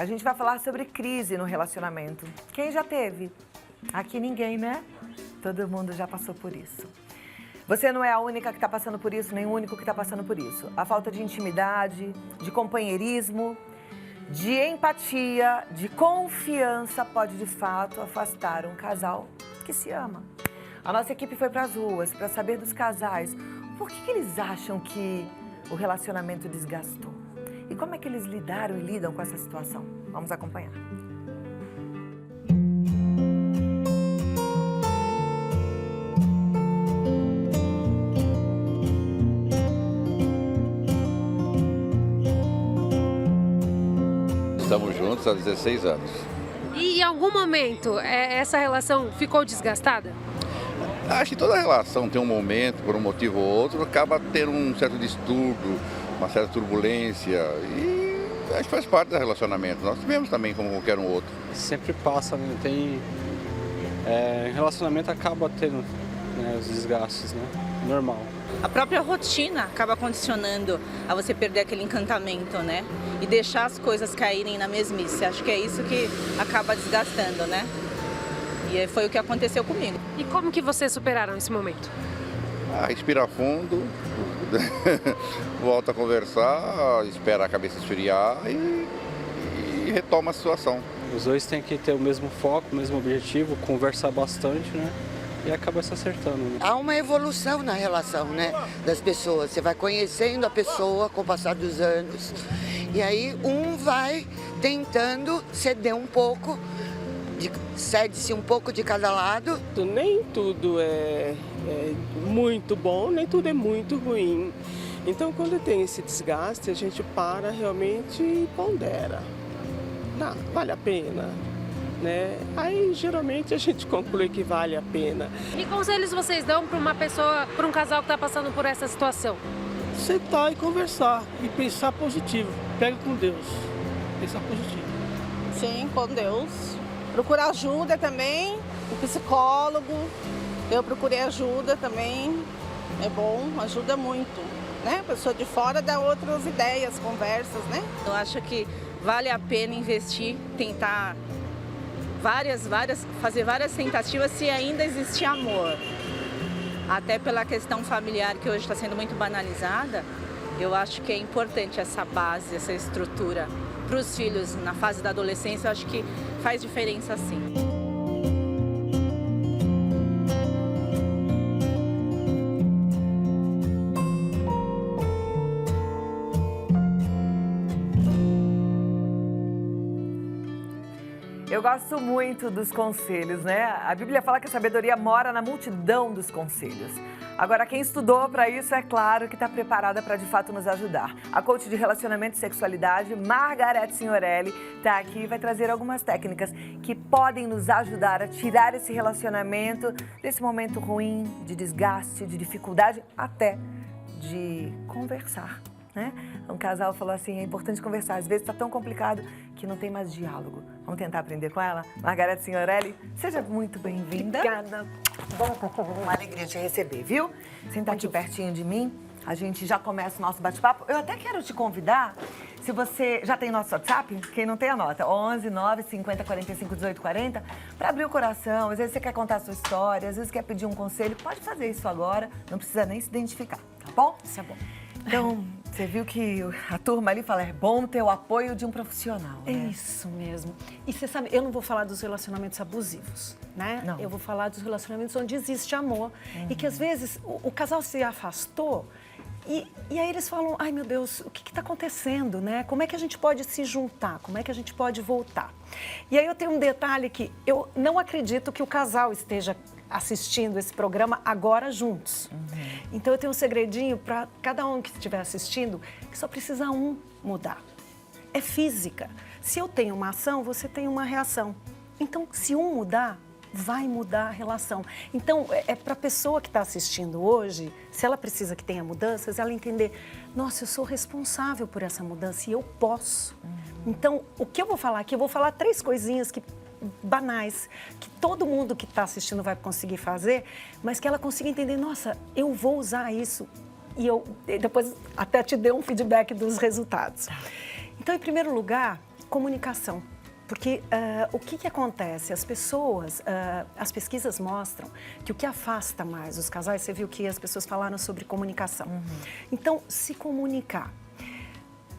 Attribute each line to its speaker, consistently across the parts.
Speaker 1: A gente vai falar sobre crise no relacionamento. Quem já teve? Aqui ninguém, né? Todo mundo já passou por isso. Você não é a única que está passando por isso, nem o único que está passando por isso. A falta de intimidade, de companheirismo, de empatia, de confiança pode, de fato, afastar um casal que se ama. A nossa equipe foi para as ruas para saber dos casais por que eles acham que o relacionamento desgastou. E como é que eles lidaram e lidam com essa situação? Vamos acompanhar.
Speaker 2: Estamos juntos há 16 anos.
Speaker 3: E em algum momento essa relação ficou desgastada?
Speaker 2: Acho que toda relação tem um momento, por um motivo ou outro, acaba tendo um certo distúrbio, uma certa turbulência e acho que faz parte do relacionamento. Nós tivemos também como qualquer um outro.
Speaker 4: Sempre passa, né? Relacionamento acaba tendo, né, os desgastes, né? Normal.
Speaker 5: A própria rotina acaba condicionando a você perder aquele encantamento, né? E deixar as coisas caírem na mesmice. Acho que é isso que acaba desgastando, né? E foi o que aconteceu comigo.
Speaker 3: E como que vocês superaram esse momento?
Speaker 2: Respira fundo, volta a conversar, espera a cabeça esfriar e retoma a situação.
Speaker 4: Os dois têm que ter o mesmo foco, o mesmo objetivo, conversar bastante, né? E acaba se acertando, né?
Speaker 6: Há uma evolução na relação, né, das pessoas. Você vai conhecendo a pessoa com o passar dos anos. E aí um vai tentando ceder um pouco, cede-se um pouco de cada lado.
Speaker 7: Nem tudo é muito bom, nem tudo é muito ruim. Então, quando tem esse desgaste, a gente para realmente e pondera. Não, vale a pena, né? Aí, geralmente, a gente conclui que vale a pena.
Speaker 3: Que conselhos vocês dão para uma pessoa, para um casal que está passando por essa situação?
Speaker 7: Sentar e conversar e pensar positivo. Pega com Deus. Pensar positivo.
Speaker 8: Sim, com Deus. Procurar ajuda também, um psicólogo. Eu procurei ajuda também, é bom, ajuda muito, né? A pessoa de fora dá outras ideias, conversas, né?
Speaker 5: Eu acho que vale a pena investir, tentar fazer várias tentativas se ainda existir amor. Até pela questão familiar que hoje está sendo muito banalizada, eu acho que é importante essa base, essa estrutura para os filhos na fase da adolescência, eu acho que faz diferença sim.
Speaker 1: Eu gosto muito dos conselhos, né? A Bíblia fala que a sabedoria mora na multidão dos conselhos. Agora, quem estudou para isso, é claro que está preparada para de fato nos ajudar. A coach de relacionamento e sexualidade, Margarete Signorelli, está aqui e vai trazer algumas técnicas que podem nos ajudar a tirar esse relacionamento desse momento ruim, de desgaste, de dificuldade, até de conversar, né? Um casal falou assim, é importante conversar, às vezes está tão complicado que não tem mais diálogo. Vamos tentar aprender com ela? Margarete Signorelli, seja muito bem-vinda.
Speaker 3: Obrigada.
Speaker 1: Uma alegria te receber, viu? Senta aqui pertinho de mim, a gente já começa o nosso bate-papo. Eu até quero te convidar, se você já tem nosso WhatsApp, quem não tem anota, 11 9 50 45 18 40, para abrir o coração. Às vezes você quer contar a sua história, às vezes quer pedir um conselho, pode fazer isso agora, não precisa nem se identificar, tá bom?
Speaker 3: Isso é bom.
Speaker 1: Então, você viu que a turma ali fala, é bom ter o apoio de um profissional, né?
Speaker 9: É isso mesmo. E você sabe, eu não vou falar dos relacionamentos abusivos, né?
Speaker 1: Não.
Speaker 9: Eu vou falar dos relacionamentos onde existe amor. E que às vezes o casal se afastou e aí eles falam, ai meu Deus, o que está acontecendo, né? Como é que a gente pode se juntar? Como é que a gente pode voltar? E aí eu tenho um detalhe que eu não acredito que o casal esteja assistindo esse programa agora juntos. Então eu tenho um segredinho para cada um que estiver assistindo, que só precisa um mudar. É física. Se eu tenho uma ação, você tem uma reação. Então, se um mudar, vai mudar a relação. Então, é para a pessoa que está assistindo hoje, se ela precisa que tenha mudanças, ela entender, nossa, eu sou responsável por essa mudança e eu posso. Então, o que eu vou falar aqui, eu vou falar 3 coisinhas banais, que todo mundo que está assistindo vai conseguir fazer, mas que ela consiga entender, nossa, eu vou usar isso e eu depois até te dei um feedback dos resultados. Então, em primeiro lugar, Comunicação. Porque o que acontece? As pessoas, as pesquisas mostram que o que afasta mais os casais, você viu que as pessoas falaram sobre comunicação. Então, se comunicar.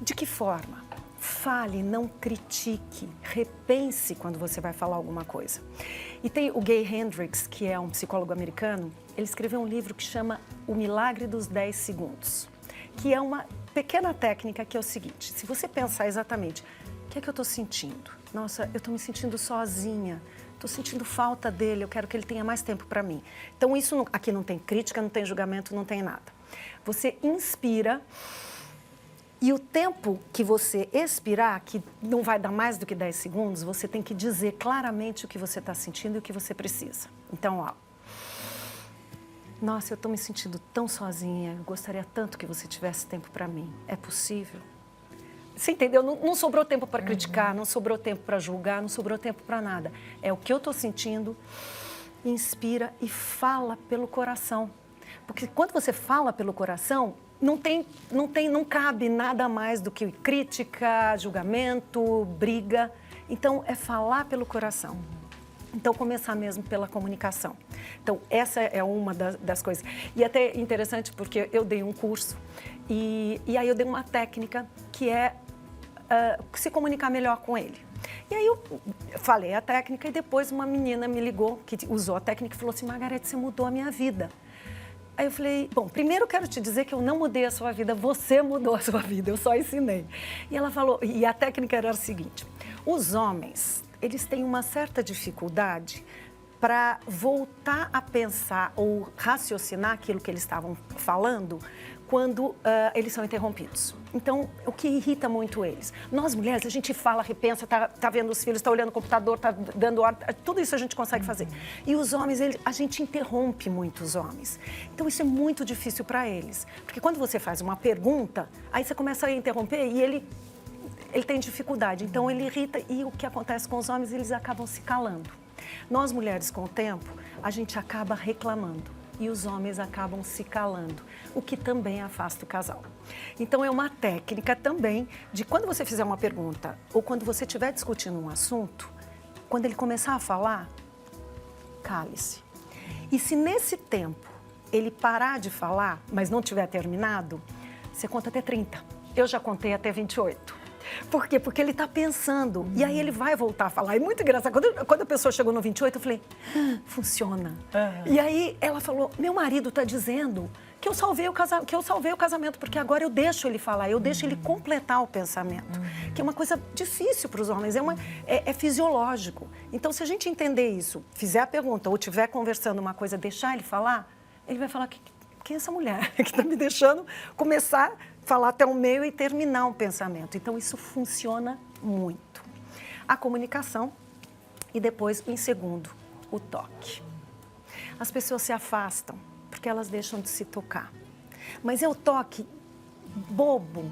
Speaker 9: De que forma? Fale, não critique, repense quando você vai falar alguma coisa. E tem o Gay Hendricks, que é um psicólogo americano, ele escreveu um livro que chama O Milagre dos 10 Segundos, que é uma pequena técnica que é o seguinte, se você pensar exatamente, o que é que eu estou sentindo? Nossa, eu estou me sentindo sozinha, estou sentindo falta dele, eu quero que ele tenha mais tempo para mim. Então, isso aqui não tem crítica, não tem julgamento, não tem nada. Você inspira e o tempo que você expirar, que não vai dar mais do que 10 segundos, você tem que dizer claramente o que você está sentindo e o que você precisa. Então, ó, nossa, eu estou me sentindo tão sozinha, eu gostaria tanto que você tivesse tempo para mim. É possível? Você entendeu? Não sobrou tempo para criticar, não sobrou tempo para julgar, não sobrou tempo para nada. É o que eu estou sentindo, inspira e fala pelo coração. Porque quando você fala pelo coração, não cabe nada mais do que crítica, julgamento, briga. Então, é falar pelo coração. Então, começar mesmo pela comunicação. Então, essa é uma das coisas. E até interessante porque eu dei um curso e aí eu dei uma técnica que é se comunicar melhor com ele. E aí eu falei a técnica e depois uma menina me ligou, que usou a técnica e falou assim, Margarete, você mudou a minha vida. Aí eu falei, bom, primeiro eu quero te dizer que eu não mudei a sua vida, você mudou a sua vida, eu só ensinei. E ela falou, e a técnica era a seguinte, os homens, eles têm uma certa dificuldade para voltar a pensar ou raciocinar aquilo que eles estavam falando quando eles são interrompidos. Então, o que irrita muito eles? Nós, mulheres, a gente fala, repensa, tá vendo os filhos, tá olhando o computador, tá dando ordem, tudo isso a gente consegue fazer. E os homens, a gente interrompe muito os homens. Então, isso é muito difícil para eles. Porque quando você faz uma pergunta, aí você começa a interromper e ele tem dificuldade. Então, ele irrita e o que acontece com os homens, eles acabam se calando. Nós, mulheres, com o tempo, a gente acaba reclamando. E os homens acabam se calando, o que também afasta o casal. Então, é uma técnica também de quando você fizer uma pergunta ou quando você estiver discutindo um assunto, quando ele começar a falar, cale-se. E se nesse tempo ele parar de falar, mas não tiver terminado, você conta até 30. Eu já contei até 28. Por quê? Porque ele está pensando e aí ele vai voltar a falar. É muito engraçado. Quando a pessoa chegou no 28, eu falei, funciona. E aí ela falou, meu marido está dizendo que eu salvei o casamento, porque agora eu deixo ele falar, eu deixo ele completar o pensamento. Que é uma coisa difícil para os homens, é fisiológico. Então, se a gente entender isso, fizer a pergunta ou estiver conversando uma coisa, deixar ele falar, ele vai falar, quem é essa mulher que está me deixando começar a falar até o meio e terminar um pensamento. Então, isso funciona muito. A comunicação e depois, em segundo, o toque. As pessoas se afastam porque elas deixam de se tocar. Mas é o toque bobo.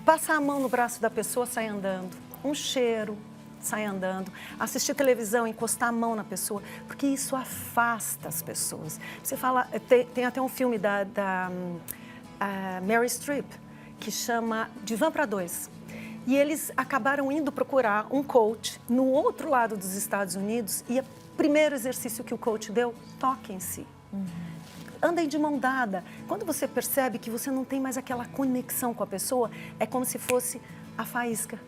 Speaker 9: Passar a mão no braço da pessoa, sai andando. Um cheiro, sai andando. Assistir televisão, encostar a mão na pessoa, porque isso afasta as pessoas. Você fala, tem até um filme da Meryl Streep, que chama Divã para Dois. E eles acabaram indo procurar um coach no outro lado dos Estados Unidos e o primeiro exercício que o coach deu, toquem-se. Andem de mão dada. Quando você percebe que você não tem mais aquela conexão com a pessoa, é como se fosse a faísca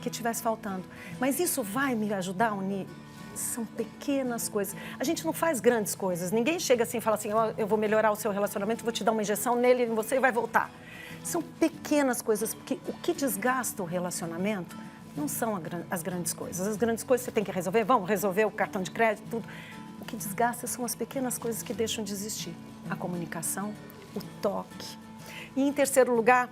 Speaker 9: que estivesse faltando. Mas isso vai me ajudar a unir? São pequenas coisas. A gente não faz grandes coisas. Ninguém chega assim e fala assim, eu vou melhorar o seu relacionamento, vou te dar uma injeção nele e você vai voltar. São pequenas coisas, porque o que desgasta o relacionamento não são as grandes coisas. As grandes coisas você tem que resolver, vamos resolver o cartão de crédito, tudo. O que desgasta são as pequenas coisas que deixam de existir. A comunicação, o toque. E em terceiro lugar,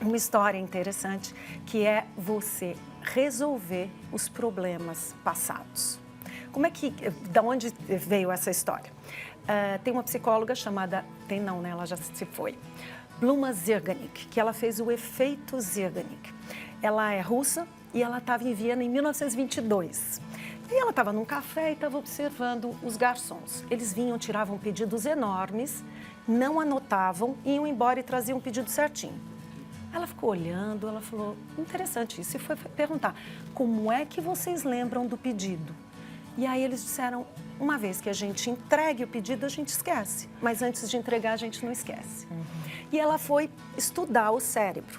Speaker 9: uma história interessante, que é você resolver os problemas passados. Da onde veio essa história? Tem uma psicóloga chamada, ela já se foi, Bluma Zerganik, que ela fez o efeito Zerganik. Ela é russa e ela estava em Viena em 1922. E ela estava num café e estava observando os garçons. Eles vinham, tiravam pedidos enormes, não anotavam, iam embora e traziam um pedido certinho. Ela ficou olhando, ela falou, interessante isso, e foi perguntar, como é que vocês lembram do pedido? E aí eles disseram, uma vez que a gente entregue o pedido, a gente esquece, mas antes de entregar a gente não esquece. E ela foi estudar o cérebro.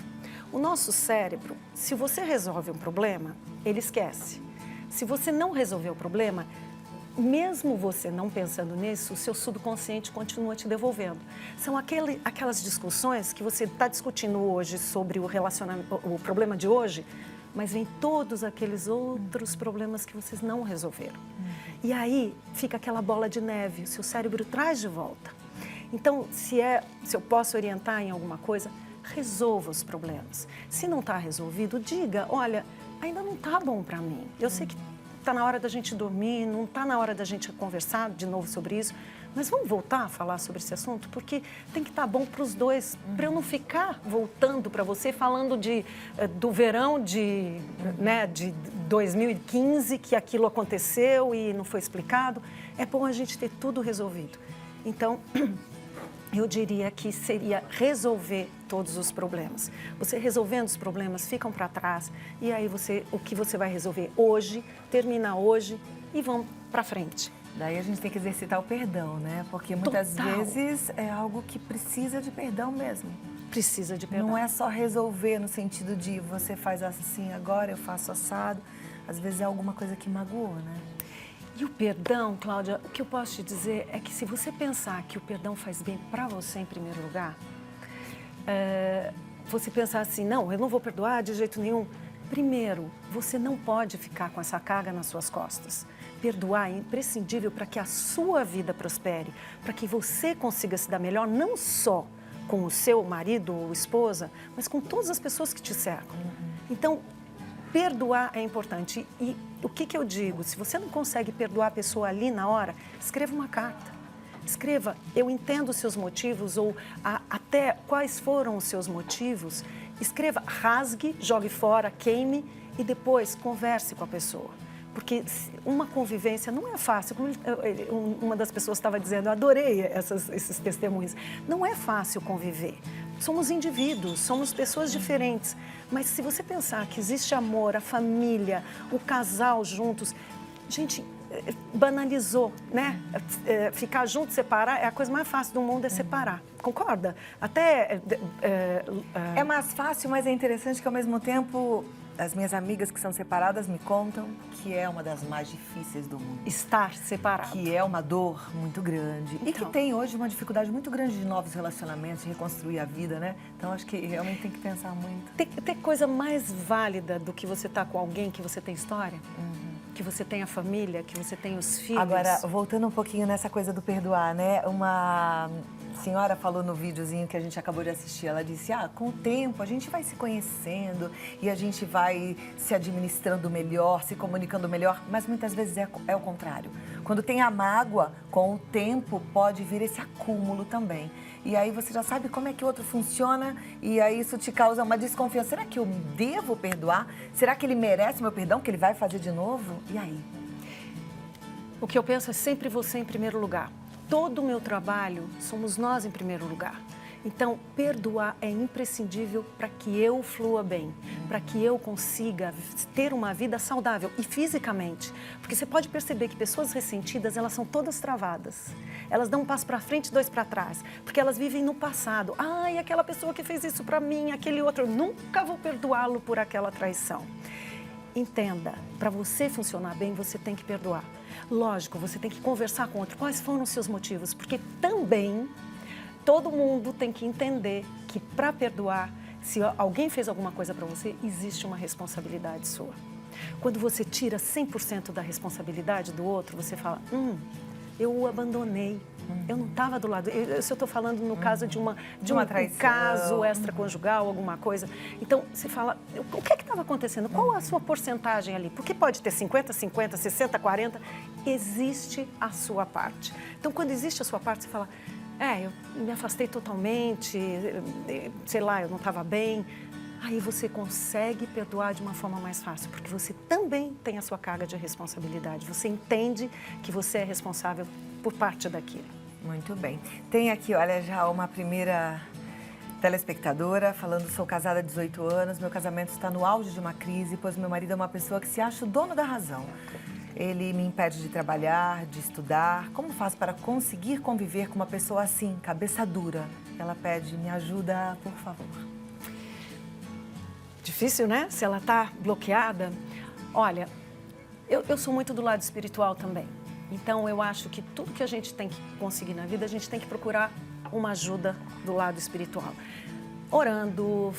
Speaker 9: O nosso cérebro, se você resolve um problema, ele esquece. Se você não resolver o problema, mesmo você não pensando nisso, o seu subconsciente continua te devolvendo. São aquelas discussões que você está discutindo hoje sobre o relacionamento, o problema de hoje, mas vem todos aqueles outros problemas que vocês não resolveram. E aí fica aquela bola de neve, o seu cérebro traz de volta. Então, se eu posso orientar em alguma coisa, resolva os problemas. Se não está resolvido, diga, olha, ainda não está bom para mim. Eu sei que está na hora da gente dormir, não está na hora da gente conversar de novo sobre isso, mas vamos voltar a falar sobre esse assunto, porque tem que estar bom para os dois, para eu não ficar voltando para você falando do verão de 2015, que aquilo aconteceu e não foi explicado. É bom a gente ter tudo resolvido. Então, eu diria que seria resolver todos os problemas. Você resolvendo os problemas, ficam para trás, e aí o que você vai resolver hoje, termina hoje e vão para frente.
Speaker 1: Daí a gente tem que exercitar o perdão, né? Porque muitas vezes é algo que precisa de perdão mesmo.
Speaker 9: Precisa de perdão.
Speaker 1: Não é só resolver no sentido de você faz assim agora, eu faço assado. Às vezes é alguma coisa que magoa, né?
Speaker 9: E o perdão, Cláudia, o que eu posso te dizer é que se você pensar que o perdão faz bem para você em primeiro lugar, você pensar assim, não, eu não vou perdoar de jeito nenhum. Primeiro, você não pode ficar com essa carga nas suas costas. Perdoar é imprescindível para que a sua vida prospere, para que você consiga se dar melhor, não só com o seu marido ou esposa, mas com todas as pessoas que te cercam. Então, perdoar é importante. E o que eu digo? Se você não consegue perdoar a pessoa ali na hora, escreva uma carta. Escreva, eu entendo os seus motivos ou até quais foram os seus motivos. Escreva, rasgue, jogue fora, queime e depois converse com a pessoa. Porque uma convivência não é fácil. Como uma das pessoas estava dizendo, eu adorei esses testemunhos. Não é fácil conviver. Somos indivíduos, somos pessoas diferentes. Mas se você pensar que existe amor, a família, o casal juntos, gente, banalizou, né? Ficar junto, separar, é a coisa mais fácil do mundo é separar. Concorda? Até...
Speaker 1: É mais fácil, mas é interessante que ao mesmo tempo... As minhas amigas que são separadas me contam que é uma das mais difíceis do mundo.
Speaker 9: Estar separado.
Speaker 1: Que é uma dor muito grande.
Speaker 9: Então,
Speaker 1: e que tem hoje uma dificuldade muito grande de novos relacionamentos, de reconstruir a vida, né? Então, acho que realmente tem que pensar muito.
Speaker 9: Tem coisa mais válida do que você estar com alguém que você tem história? Que você tem a família, que você tem os filhos?
Speaker 1: Agora, voltando um pouquinho nessa coisa do perdoar, né? Uma senhora falou no videozinho que a gente acabou de assistir, ela disse, com o tempo a gente vai se conhecendo e a gente vai se administrando melhor, se comunicando melhor, mas muitas vezes é o contrário. Quando tem a mágoa, com o tempo pode vir esse acúmulo também. E aí você já sabe como é que o outro funciona e aí isso te causa uma desconfiança. Será que eu devo perdoar? Será que ele merece meu perdão, que ele vai fazer de novo? E aí?
Speaker 9: O que eu penso é sempre você em primeiro lugar. Todo o meu trabalho somos nós em primeiro lugar. Então, perdoar é imprescindível para que eu flua bem, para que eu consiga ter uma vida saudável e fisicamente. Porque você pode perceber que pessoas ressentidas, elas são todas travadas. Elas dão um passo para frente, dois para trás, porque elas vivem no passado. Ai, aquela pessoa que fez isso para mim, aquele outro, eu nunca vou perdoá-lo por aquela traição. Entenda, para você funcionar bem, você tem que perdoar. Lógico, você tem que conversar com o outro. Quais foram os seus motivos? Porque também todo mundo tem que entender que para perdoar, se alguém fez alguma coisa para você, existe uma responsabilidade sua. Quando você tira 100% da responsabilidade do outro, você fala, eu o abandonei, eu não estava do lado. Se eu estou falando no caso de uma traição, um caso extraconjugal, alguma coisa. Então, você fala, o que estava acontecendo? Qual a sua porcentagem ali? Porque pode ter 50, 50, 60, 40. Existe a sua parte. Então, quando existe a sua parte, você fala, eu me afastei totalmente, sei lá, eu não estava bem. Aí você consegue perdoar de uma forma mais fácil, porque você também tem a sua carga de responsabilidade. Você entende que você é responsável por parte daquilo.
Speaker 1: Muito bem. Tem aqui, olha, já uma primeira Telespectadora, falando, sou casada há 18 anos, meu casamento está no auge de uma crise, pois meu marido é uma pessoa que se acha o dono da razão. Ele me impede de trabalhar, de estudar. Como faço para conseguir conviver com uma pessoa assim, cabeça dura? Ela pede, me ajuda, por favor.
Speaker 9: Difícil, né? Se ela está bloqueada. Olha, eu sou muito do lado espiritual também. Então, eu acho que tudo que a gente tem que conseguir na vida, a gente tem que procurar uma ajuda do lado espiritual. Orando,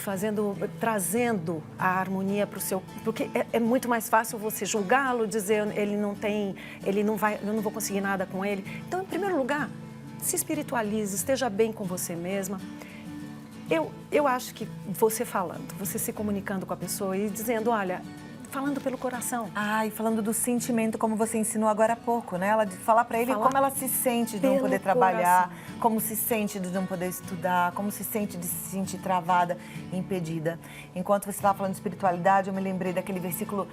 Speaker 9: trazendo a harmonia para o seu... Porque é muito mais fácil você julgá-lo, dizer eu não vou conseguir nada com ele. Então, em primeiro lugar, se espiritualize, esteja bem com você mesma. Eu acho que você falando, você se comunicando com a pessoa e dizendo, olha... Falando pelo coração.
Speaker 1: E falando do sentimento, como você ensinou agora há pouco, né? Ela de falar para ele como ela se sente de não poder trabalhar, como se sente de não poder estudar, como se sente de se sentir travada, impedida. Enquanto você estava falando de espiritualidade, eu me lembrei daquele versículo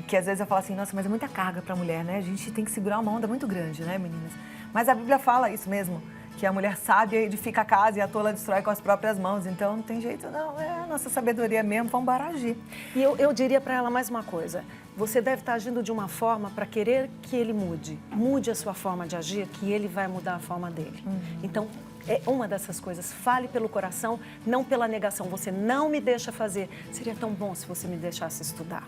Speaker 1: que às vezes eu falo assim, nossa, mas é muita carga para a mulher, né? A gente tem que segurar uma onda muito grande, né, meninas? Mas a Bíblia fala isso mesmo, que a mulher sábia edifica a casa e a tola destrói com as próprias mãos. Então, não tem jeito não, é a nossa sabedoria mesmo, vamos embora agir.
Speaker 9: E eu diria para ela mais uma coisa, você deve estar agindo de uma forma para querer que ele mude. Mude a sua forma de agir, que ele vai mudar a forma dele. Então, é uma dessas coisas, fale pelo coração, não pela negação. Você não me deixa fazer, seria tão bom se você me deixasse estudar.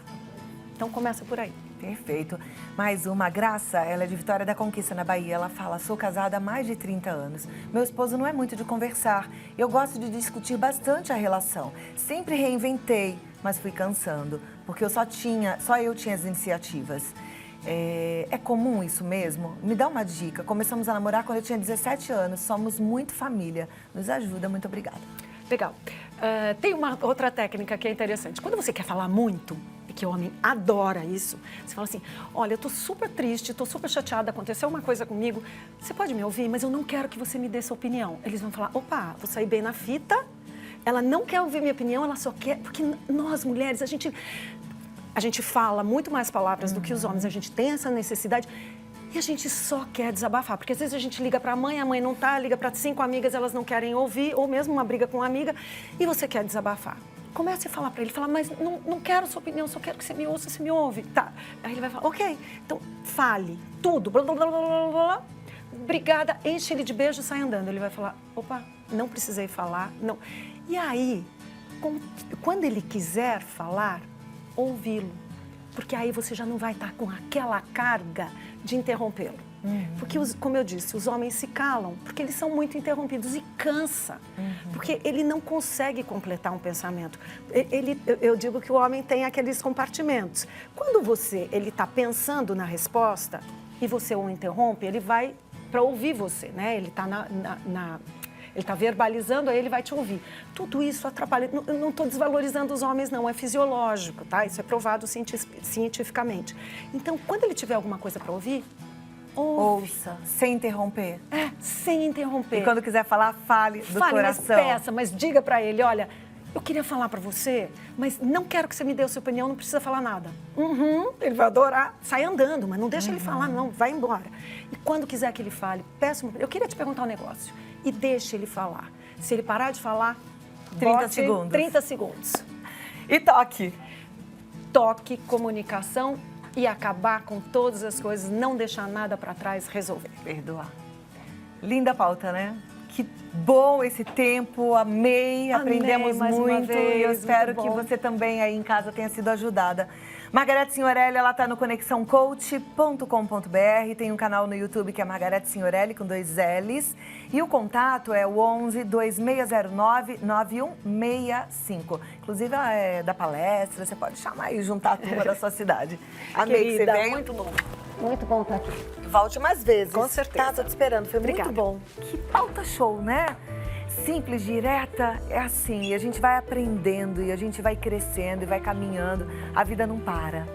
Speaker 9: Então, começa por aí.
Speaker 1: Perfeito. Mais uma, Graça, ela é de Vitória da Conquista, na Bahia. Ela fala, sou casada há mais de 30 anos. Meu esposo não é muito de conversar. Eu gosto de discutir bastante a relação. Sempre reinventei, mas fui cansando, porque só eu tinha as iniciativas. É comum isso mesmo? Me dá uma dica. Começamos a namorar quando eu tinha 17 anos. Somos muito família. Nos ajuda. Muito obrigada.
Speaker 9: Legal. Tem uma outra técnica que é interessante. Quando você quer falar muito, e que o homem adora isso, você fala assim, olha, eu tô super triste, tô super chateada, aconteceu uma coisa comigo, você pode me ouvir, mas eu não quero que você me dê sua opinião. Eles vão falar, opa, vou sair bem na fita, ela não quer ouvir minha opinião, ela só quer... Porque nós, mulheres, a gente fala muito mais palavras do que os homens, a gente tem essa necessidade... E a gente só quer desabafar, porque às vezes a gente liga para a mãe não tá, liga para 5 amigas, elas não querem ouvir, ou mesmo uma briga com uma amiga, e você quer desabafar. Comece a falar para ele, fala, mas não quero sua opinião, só quero que você me ouça, você me ouve. Tá. Aí ele vai falar, ok, então fale tudo, blá, blá, blá, blá, blá, blá. Obrigada, enche ele de beijo e sai andando. Ele vai falar, opa, não precisei falar, não. E aí, quando ele quiser falar, ouvi-lo. Porque aí você já não vai estar com aquela carga de interrompê-lo. Porque, como eu disse, os homens se calam, porque eles são muito interrompidos e cansa. Porque ele não consegue completar um pensamento. Eu digo que o homem tem aqueles compartimentos. Quando ele está pensando na resposta e você o interrompe, ele vai para ouvir você, né? Ele está ele está verbalizando, aí ele vai te ouvir. Tudo isso atrapalha. Eu não estou desvalorizando os homens, não. É fisiológico, tá? Isso é provado cientificamente. Então, quando ele tiver alguma coisa para ouvir,
Speaker 1: ouça, sem interromper.
Speaker 9: Sem interromper.
Speaker 1: E quando quiser falar, fale do coração.
Speaker 9: Mas peça, mas diga para ele, olha, eu queria falar para você, mas não quero que você me dê a sua opinião, não precisa falar nada. Ele vai adorar. Sai andando, mas não deixa ele falar, não. Vai embora. E quando quiser que ele fale, eu queria te perguntar um negócio. E deixe ele falar. Se ele parar de falar,
Speaker 1: 30 segundos.
Speaker 9: 30 segundos.
Speaker 1: E toque.
Speaker 9: Toque, comunicação e acabar com todas as coisas, não deixar nada para trás, resolver.
Speaker 1: Perdoar. Linda pauta, né? Que bom esse tempo, amei, aprendemos muito e eu espero que você também aí em casa tenha sido ajudada. Margarete Signorelli, ela está no conexãocoach.com.br, tem um canal no YouTube que é Margarete Signorelli com 2 L's e o contato é o 11 2609 9165. Inclusive ela é da palestra, você pode chamar e juntar a turma da sua cidade. Amei que você veio.
Speaker 9: Muito bom. Muito bom estar aqui.
Speaker 1: Volte mais vezes.
Speaker 9: Com certeza.
Speaker 1: Tô te esperando, foi
Speaker 9: Obrigada.
Speaker 1: muito bom. Que pauta show, né? Simples, direta, é assim, e a gente vai aprendendo, e a gente vai crescendo, e vai caminhando, a vida não para.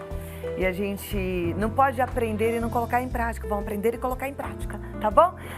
Speaker 1: E a gente não pode aprender e não colocar em prática, vamos aprender e colocar em prática, tá bom?